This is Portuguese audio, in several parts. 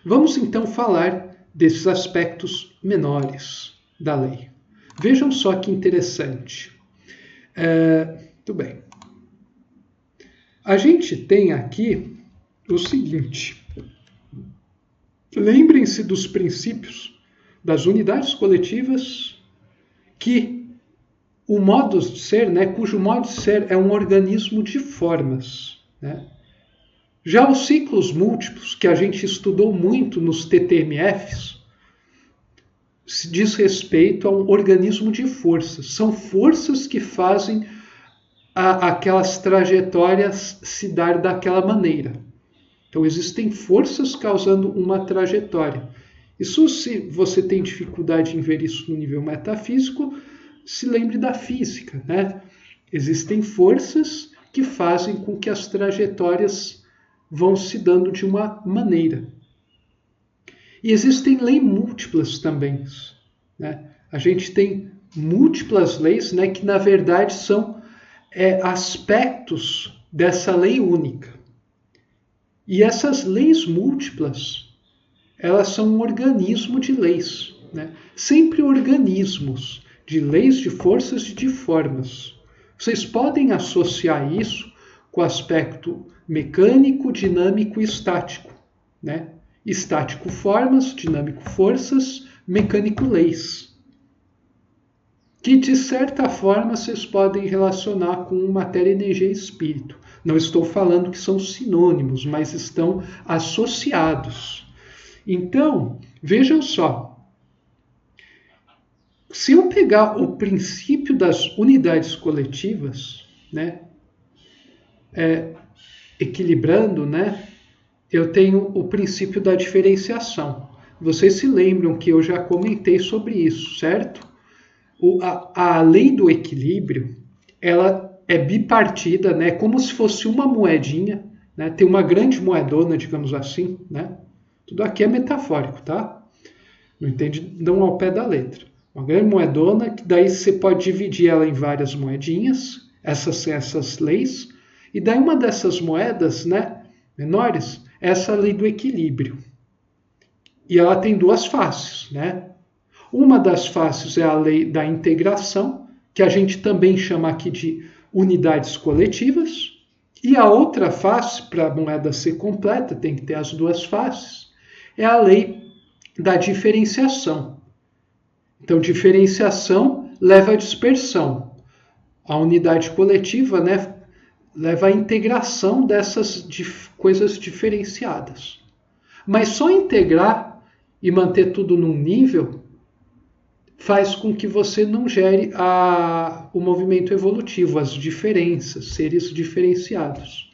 Vamos então falar desses aspectos menores da lei. Vejam só que interessante. Tudo bem. A gente tem aqui o seguinte. Lembrem-se dos princípios das unidades coletivas que o modo de ser, cujo modo de ser é um organismo de formas. Já os ciclos múltiplos, que a gente estudou muito nos TTMFs, se diz respeito a um organismo de forças. São forças que fazem aquelas trajetórias se dar daquela maneira. Então, existem forças causando uma trajetória. Isso, se você tem dificuldade em ver isso no nível metafísico, se lembre da física, Existem forças que fazem com que as trajetórias vão se dando de uma maneira. E existem leis múltiplas também. A gente tem múltiplas leis, que na verdade são aspectos dessa lei única. E essas leis múltiplas, elas são um organismo de leis. Sempre organismos de leis, de forças e de formas. Vocês podem associar isso com o aspecto mecânico, dinâmico e estático. Estático formas, dinâmico forças, mecânico leis. Que de certa forma vocês podem relacionar com matéria, energia e espírito. Não estou falando que são sinônimos, mas estão associados. Então, vejam só. Se eu pegar o princípio das unidades coletivas, equilibrando, eu tenho o princípio da diferenciação. Vocês se lembram que eu já comentei sobre isso, certo? A lei do equilíbrio, ela é bipartida, como se fosse uma moedinha, tem uma grande moedona, digamos assim, Tudo aqui é metafórico, tá? Não entendam ao pé da letra. Uma grande moedona, que daí você pode dividir ela em várias moedinhas, essas leis, e daí uma dessas moedas, menores, é essa lei do equilíbrio. E ela tem duas faces, Uma das faces é a lei da integração, que a gente também chama aqui de unidades coletivas, e a outra face, para a moeda ser completa, tem que ter as duas faces, é a lei da diferenciação. Então, diferenciação leva à dispersão. A unidade coletiva, leva à integração dessas coisas diferenciadas. Mas só integrar e manter tudo num nível faz com que você não gere o movimento evolutivo, as diferenças, seres diferenciados.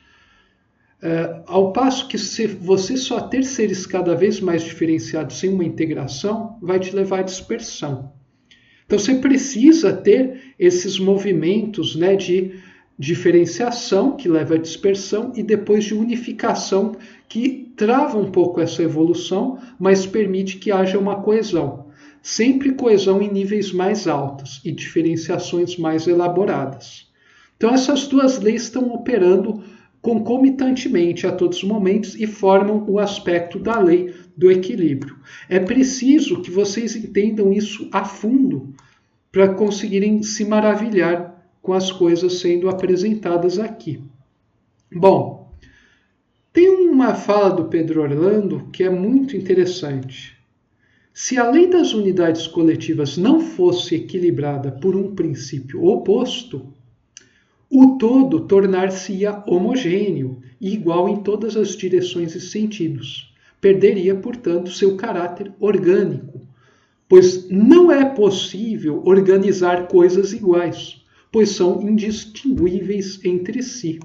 Ao passo que se você só ter seres cada vez mais diferenciados sem uma integração, vai te levar à dispersão. Então você precisa ter esses movimentos de diferenciação, que leva à dispersão, e depois de unificação, que trava um pouco essa evolução, mas permite que haja uma coesão. Sempre coesão em níveis mais altos e diferenciações mais elaboradas. Então essas duas leis estão operando concomitantemente a todos os momentos e formam o aspecto da lei do equilíbrio. É preciso que vocês entendam isso a fundo para conseguirem se maravilhar com as coisas sendo apresentadas aqui. Bom, tem uma fala do Pedro Orlando que é muito interessante. Se a lei das unidades coletivas não fosse equilibrada por um princípio oposto, o todo tornar-se-ia homogêneo e igual em todas as direções e sentidos. Perderia, portanto, seu caráter orgânico, pois não é possível organizar coisas iguais, pois são indistinguíveis entre si.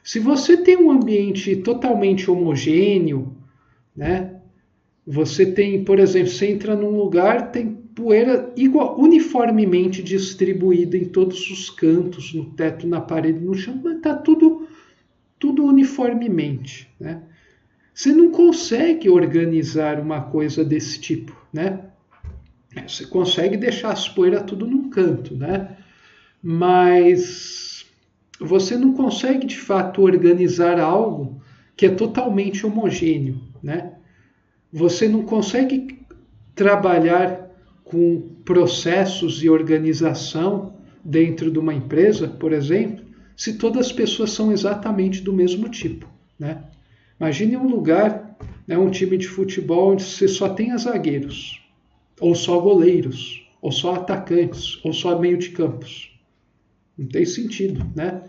Se você tem um ambiente totalmente homogêneo, você tem, por exemplo, você entra num lugar, tem poeira uniformemente distribuída em todos os cantos, no teto, na parede, no chão, mas está tudo uniformemente. Você não consegue organizar uma coisa desse tipo. Você consegue deixar as poeiras tudo num canto, mas você não consegue, de fato, organizar algo que é totalmente homogêneo. Você não consegue trabalhar com processos e organização dentro de uma empresa, por exemplo, se todas as pessoas são exatamente do mesmo tipo, né? Imagine um lugar, né, um time de futebol onde você só tenha zagueiros, ou só goleiros, ou só atacantes, ou só meio de campos. Não tem sentido, né?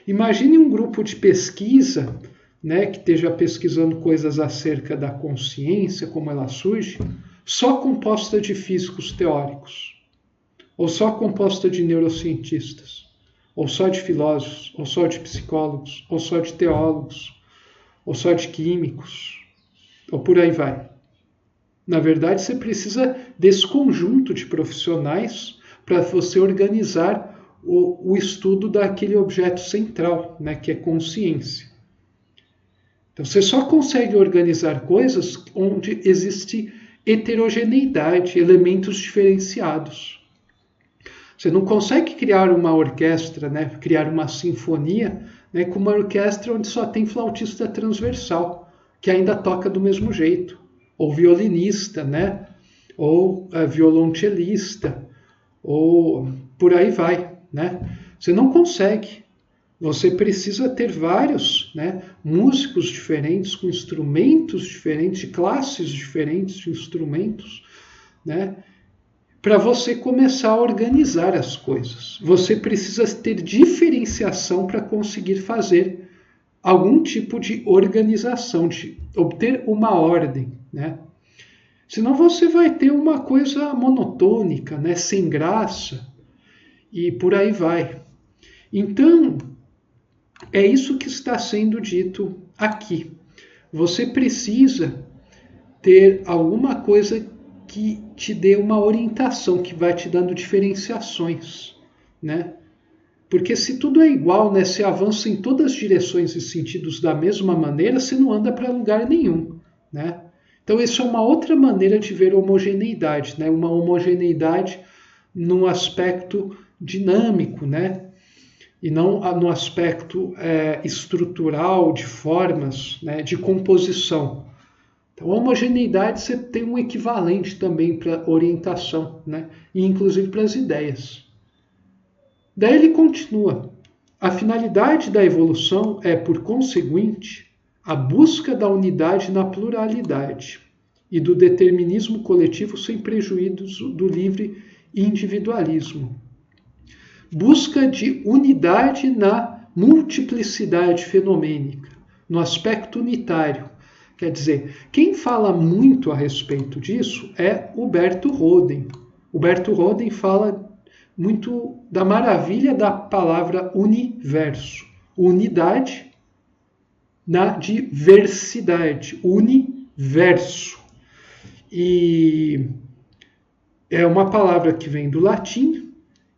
Imagine um grupo de pesquisa, né, que esteja pesquisando coisas acerca da consciência, como ela surge, só composta de físicos teóricos, ou só composta de neurocientistas, ou só de filósofos, ou só de psicólogos, ou só de teólogos, ou só de químicos, ou por aí vai. Na verdade, você precisa desse conjunto de profissionais para você organizar o estudo daquele objeto central, né, que é consciência. Então, você só consegue organizar coisas onde existe heterogeneidade, elementos diferenciados. Você não consegue criar uma orquestra, né, criar uma sinfonia, né, com uma orquestra onde só tem flautista transversal, que ainda toca do mesmo jeito, ou violinista, né, ou violonchelista, ou por aí vai, né? Você não consegue. Você precisa ter vários, né, músicos diferentes, com instrumentos diferentes, de classes diferentes de instrumentos, né, para você começar a organizar as coisas. Você precisa ter diferenciação para conseguir fazer algum tipo de organização, de obter uma ordem, né? Senão você vai ter uma coisa monotônica, né, sem graça, e por aí vai. Então, é isso que está sendo dito aqui. Você precisa ter alguma coisa que te dê uma orientação, que vai te dando diferenciações, né? Porque se tudo é igual, né, se avança em todas as direções e sentidos da mesma maneira, você não anda para lugar nenhum, né? Então, isso é uma outra maneira de ver homogeneidade, né? Uma homogeneidade num aspecto dinâmico, né? E não no aspecto estrutural, de formas, né, de composição. Então, a homogeneidade você tem um equivalente também para orientação, né, e inclusive para as ideias. Daí ele continua. A finalidade da evolução é, por conseguinte, a busca da unidade na pluralidade e do determinismo coletivo sem prejuízo do livre individualismo. Busca de unidade na multiplicidade fenomênica, no aspecto unitário. Quer dizer, quem fala muito a respeito disso é Huberto Roden. Huberto Roden fala muito da maravilha da palavra universo. Unidade na diversidade. Universo. E é uma palavra que vem do latim,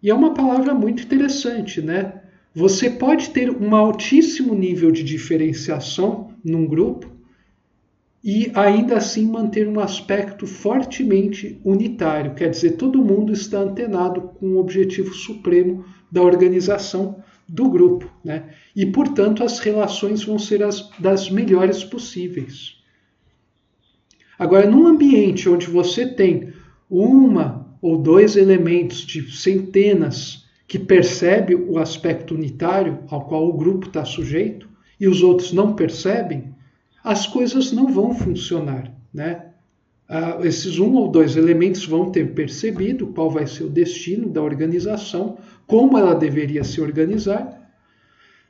e é uma palavra muito interessante, né? Você pode ter um altíssimo nível de diferenciação num grupo e ainda assim manter um aspecto fortemente unitário. Quer dizer, todo mundo está antenado com o objetivo supremo da organização do grupo, né? E, portanto, as relações vão ser das melhores possíveis. Agora, num ambiente onde você tem uma ou dois elementos de centenas que percebe o aspecto unitário ao qual o grupo está sujeito e os outros não percebem, as coisas não vão funcionar, né? Esses um ou dois elementos vão ter percebido qual vai ser o destino da organização, como ela deveria se organizar,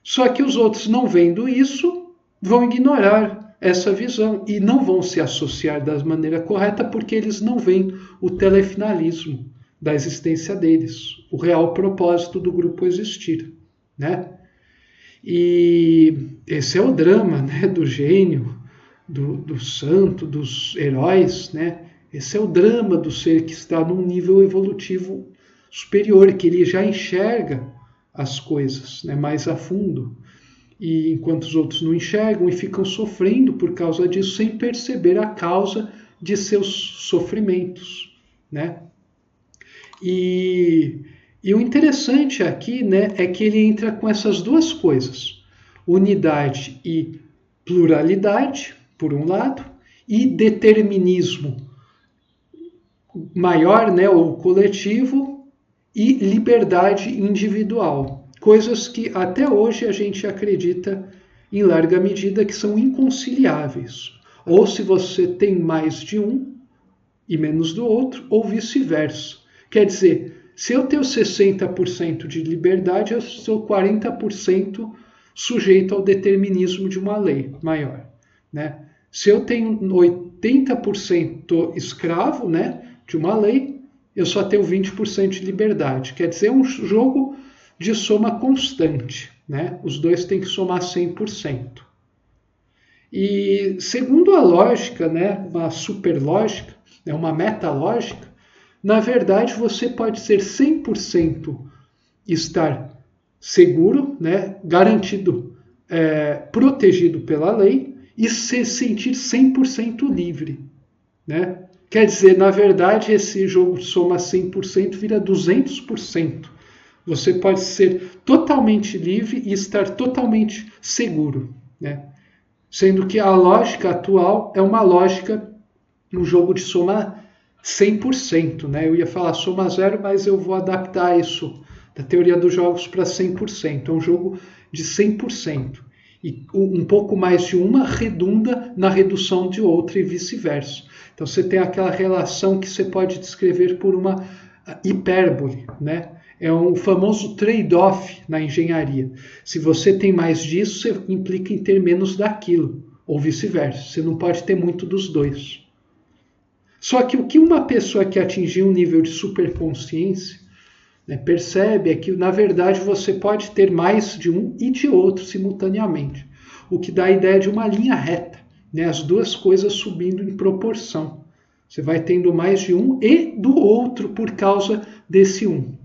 só que os outros, não vendo isso, vão ignorar essa visão e não vão se associar da maneira correta porque eles não veem o telefinalismo da existência deles, o real propósito do grupo existir, né? E esse é o drama, né, do gênio, do santo, dos heróis, né? Esse é o drama do ser que está num nível evolutivo superior, que ele já enxerga as coisas, né, mais a fundo. E enquanto os outros não enxergam e ficam sofrendo por causa disso, sem perceber a causa de seus sofrimentos, né? E o interessante aqui, né, é que ele entra com essas duas coisas, unidade e pluralidade, por um lado, e determinismo maior, né, ou coletivo, e liberdade individual. Coisas que até hoje a gente acredita em larga medida que são inconciliáveis. Ou se você tem mais de um e menos do outro, ou vice-versa. Quer dizer, se eu tenho 60% de liberdade, eu sou 40% sujeito ao determinismo de uma lei maior, né? Se eu tenho 80% escravo, né, de uma lei, eu só tenho 20% de liberdade. Quer dizer, é um jogo de soma constante, né? Os dois têm que somar 100%. E segundo a lógica, né, uma superlógica, né, uma metalógica, na verdade você pode ser 100% estar seguro, né, garantido, protegido pela lei e se sentir 100% livre, né? Quer dizer, na verdade, esse jogo soma 100% vira 200%. Você pode ser totalmente livre e estar totalmente seguro, né? Sendo que a lógica atual é uma lógica, um jogo de soma 100%, né? Eu ia falar soma zero, mas eu vou adaptar isso da teoria dos jogos para 100%. É um jogo de 100%. E um pouco mais de uma redunda na redução de outra e vice-versa. Então você tem aquela relação que você pode descrever por uma hipérbole, né? É um famoso trade-off na engenharia. Se você tem mais disso, você implica em ter menos daquilo, ou vice-versa. Você não pode ter muito dos dois. Só que o que uma pessoa que atingiu um nível de superconsciência, né, percebe é que, na verdade, você pode ter mais de um e de outro simultaneamente. O que dá a ideia de uma linha reta, né, as duas coisas subindo em proporção. Você vai tendo mais de um e do outro por causa desse um.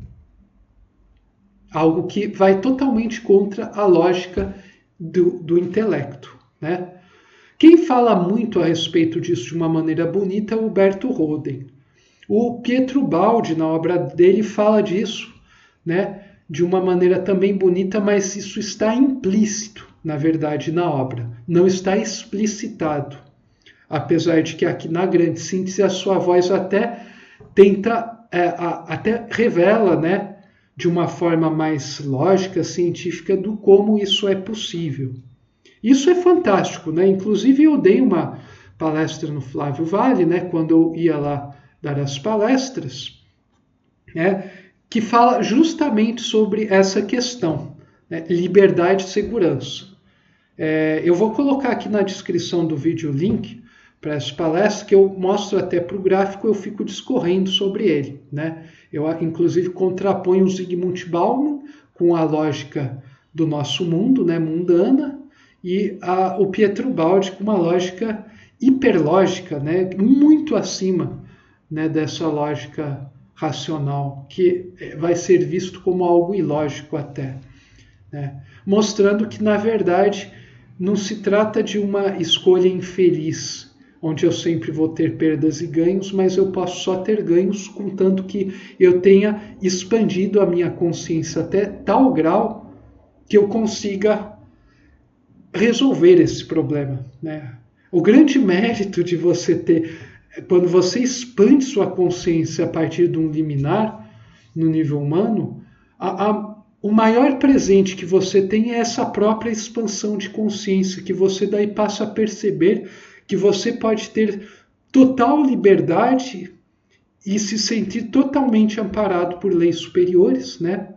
Algo que vai totalmente contra a lógica do intelecto, né? Quem fala muito a respeito disso de uma maneira bonita é o Huberto Roden. O Pietro Baldi, na obra dele, fala disso, né, de uma maneira também bonita, mas isso está implícito, na verdade, na obra. Não está explicitado. Apesar de que aqui na grande síntese a sua voz até tenta, até revela, né, de uma forma mais lógica, científica, do como isso é possível. Isso é fantástico, né? Inclusive eu dei uma palestra no Flávio Vale, né, quando eu ia lá dar as palestras, né, que fala justamente sobre essa questão, né, liberdade e segurança. Eu vou colocar aqui na descrição do vídeo o link para essa palestra, que eu mostro até para o gráfico, eu fico discorrendo sobre ele, né? Eu, inclusive, contraponho o Zygmunt Bauman com a lógica do nosso mundo, né, mundana, e o Pietro Baldi com uma lógica hiperlógica, né, muito acima, né, dessa lógica racional, que vai ser visto como algo ilógico até, né? Mostrando que, na verdade, não se trata de uma escolha infeliz, onde eu sempre vou ter perdas e ganhos, mas eu posso só ter ganhos contanto que eu tenha expandido a minha consciência até tal grau que eu consiga resolver esse problema, né? O grande mérito de você ter, quando você expande sua consciência a partir de um liminar no nível humano, o maior presente que você tem é essa própria expansão de consciência, que você daí passa a perceber que você pode ter total liberdade e se sentir totalmente amparado por leis superiores, né?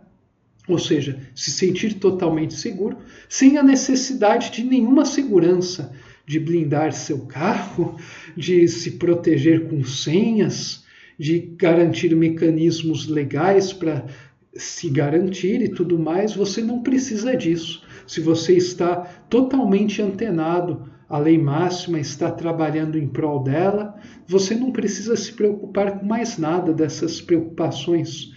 Ou seja, se sentir totalmente seguro, sem a necessidade de nenhuma segurança, de blindar seu carro, de se proteger com senhas, de garantir mecanismos legais para se garantir e tudo mais. Você não precisa disso. Se você está totalmente antenado à lei máxima, está trabalhando em prol dela, você não precisa se preocupar com mais nada dessas preocupações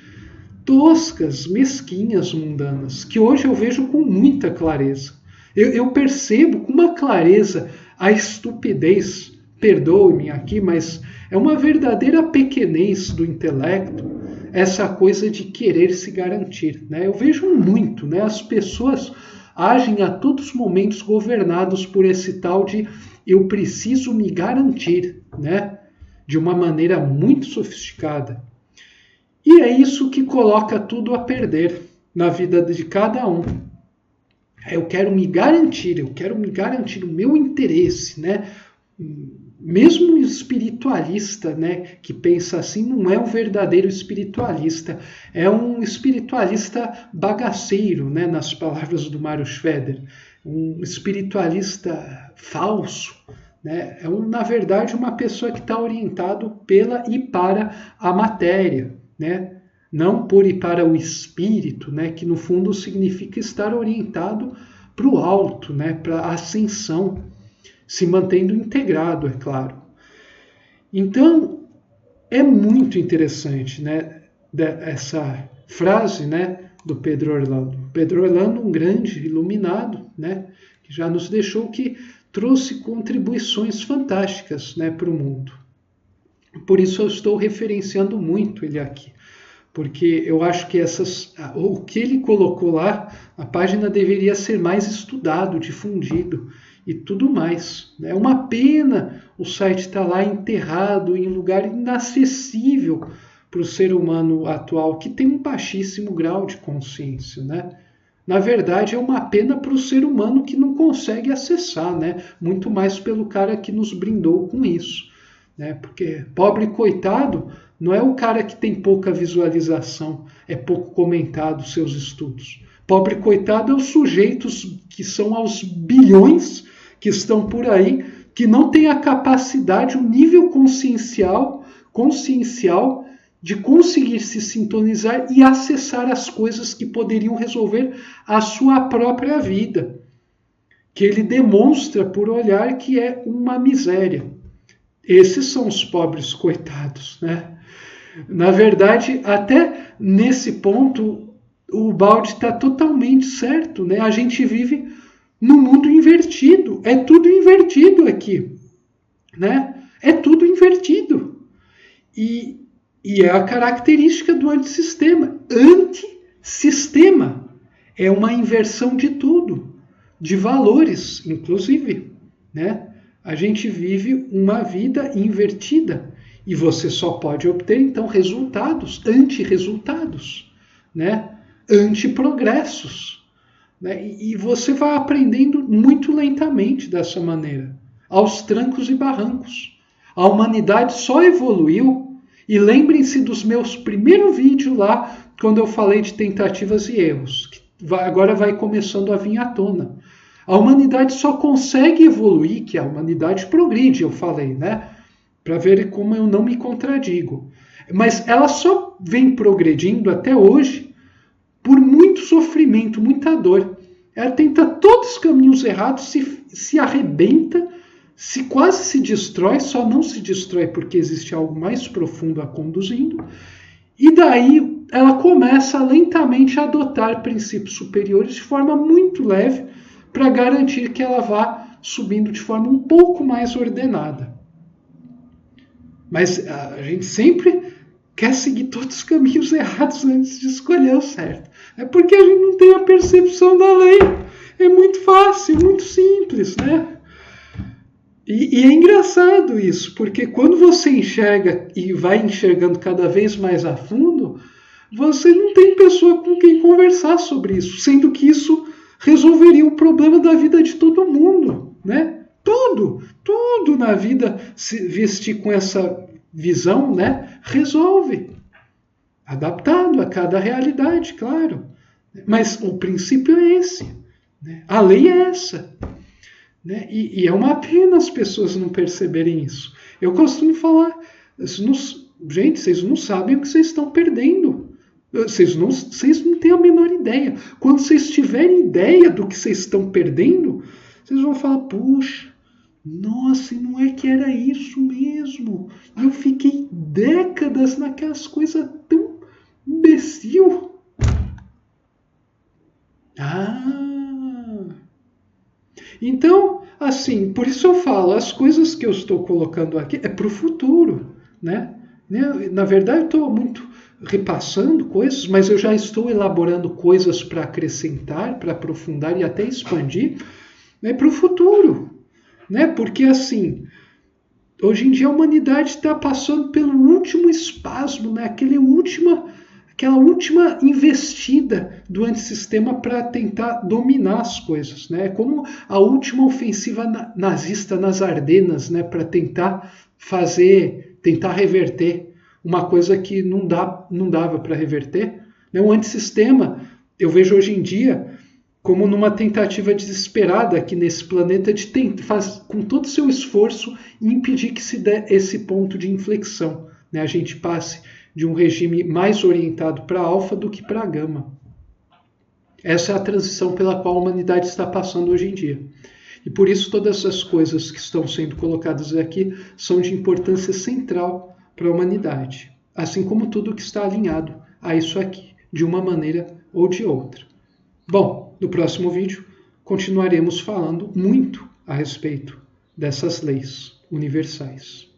toscas, mesquinhas, mundanas, que hoje eu vejo com muita clareza. Eu percebo com uma clareza a estupidez, perdoe-me aqui, mas é uma verdadeira pequenez do intelecto, essa coisa de querer se garantir, né? Eu vejo muito, né? As pessoas agem a todos os momentos governados por esse tal de eu preciso me garantir, né? De uma maneira muito sofisticada. E é isso que coloca tudo a perder na vida de cada um. Eu quero me garantir o meu interesse, né? Mesmo o espiritualista, né, que pensa assim, não é um verdadeiro espiritualista, é um espiritualista bagaceiro, né, nas palavras do Mário Schweder, um espiritualista falso, né, na verdade uma pessoa que está orientado pela e para a matéria, né, não por e para o espírito, né, que no fundo significa estar orientado para o alto, né, para a ascensão, se mantendo integrado, é claro. Então, é muito interessante, né, essa frase, né, do Pedro Orlando. Pedro Orlando, um grande iluminado, né, que já nos deixou, que trouxe contribuições fantásticas, né, para o mundo. Por isso eu estou referenciando muito ele aqui, porque eu acho que o que ele colocou lá, a página deveria ser mais estudado, difundido e tudo mais. É uma pena o site estar lá enterrado em um lugar inacessível para o ser humano atual, que tem um baixíssimo grau de consciência, né? Na verdade, é uma pena para o ser humano que não consegue acessar, né? Muito mais pelo cara que nos brindou com isso, né? Porque pobre coitado não é o cara que tem pouca visualização, é pouco comentado seus estudos. Pobre coitado é os sujeitos que são aos bilhões que estão por aí, que não têm a capacidade, o nível consciencial de conseguir se sintonizar e acessar as coisas que poderiam resolver a sua própria vida, que ele demonstra por olhar que é uma miséria. Esses são os pobres coitados, né? Na verdade, até nesse ponto, o Baldi está totalmente certo, né? A gente vive no mundo invertido, é tudo invertido aqui, né? É tudo invertido. E é a característica do antissistema. Antissistema é uma inversão de tudo, de valores, inclusive, né? A gente vive uma vida invertida e você só pode obter, então, resultados, anti-resultados, né? Anti-progressos. Né? E você vai aprendendo muito lentamente dessa maneira, aos trancos e barrancos. A humanidade só evoluiu, e lembrem-se dos meus primeiros vídeos lá, quando eu falei de tentativas e erros, que agora vai começando a vir à tona. A humanidade só consegue evoluir, que a humanidade progride, eu falei, né? Para ver como eu não me contradigo. Mas ela só vem progredindo até hoje por muito sofrimento, muita dor. Ela tenta todos os caminhos errados, se arrebenta, quase se destrói, só não se destrói porque existe algo mais profundo a conduzindo, e daí ela começa lentamente a adotar princípios superiores de forma muito leve, para garantir que ela vá subindo de forma um pouco mais ordenada. Mas a gente sempre quer seguir todos os caminhos errados antes de escolher o certo. É porque a gente não tem a percepção da lei. É muito fácil, muito simples, né? E é engraçado isso, porque quando você enxerga e vai enxergando cada vez mais a fundo, você não tem pessoa com quem conversar sobre isso, sendo que isso resolveria o problema da vida de todo mundo, né? Tudo na vida, se vestir com essa visão, né, resolve. Adaptado a cada realidade, claro. Mas o princípio é esse. Né? A lei é essa. Né? E é uma pena as pessoas não perceberem isso. Eu costumo falar, gente, vocês não sabem o que vocês estão perdendo. Vocês não têm a menor ideia. Quando vocês tiverem ideia do que vocês estão perdendo, vocês vão falar, puxa, nossa, não é que era isso mesmo. Eu fiquei décadas naquelas coisas tão imbecil. Então, assim, por isso eu falo, as coisas que eu estou colocando aqui é para o futuro, né? Na verdade, eu estou muito repassando coisas, mas eu já estou elaborando coisas para acrescentar, para aprofundar e até expandir, né, para o futuro. né? Porque assim, hoje em dia a humanidade está passando pelo último espasmo, né? Aquela última investida do antissistema para tentar dominar as coisas, né? Como a última ofensiva nazista nas Ardenas, né? Para tentar reverter uma coisa que não dava para reverter. Né? O antissistema, eu vejo hoje em dia como numa tentativa desesperada aqui nesse planeta de com todo o seu esforço, impedir que se dê esse ponto de inflexão. Né? A gente passe de um regime mais orientado para alfa do que para gama. Essa é a transição pela qual a humanidade está passando hoje em dia. E por isso todas essas coisas que estão sendo colocadas aqui são de importância central para a humanidade. Assim como tudo que está alinhado a isso aqui, de uma maneira ou de outra. Bom, no próximo vídeo continuaremos falando muito a respeito dessas leis universais.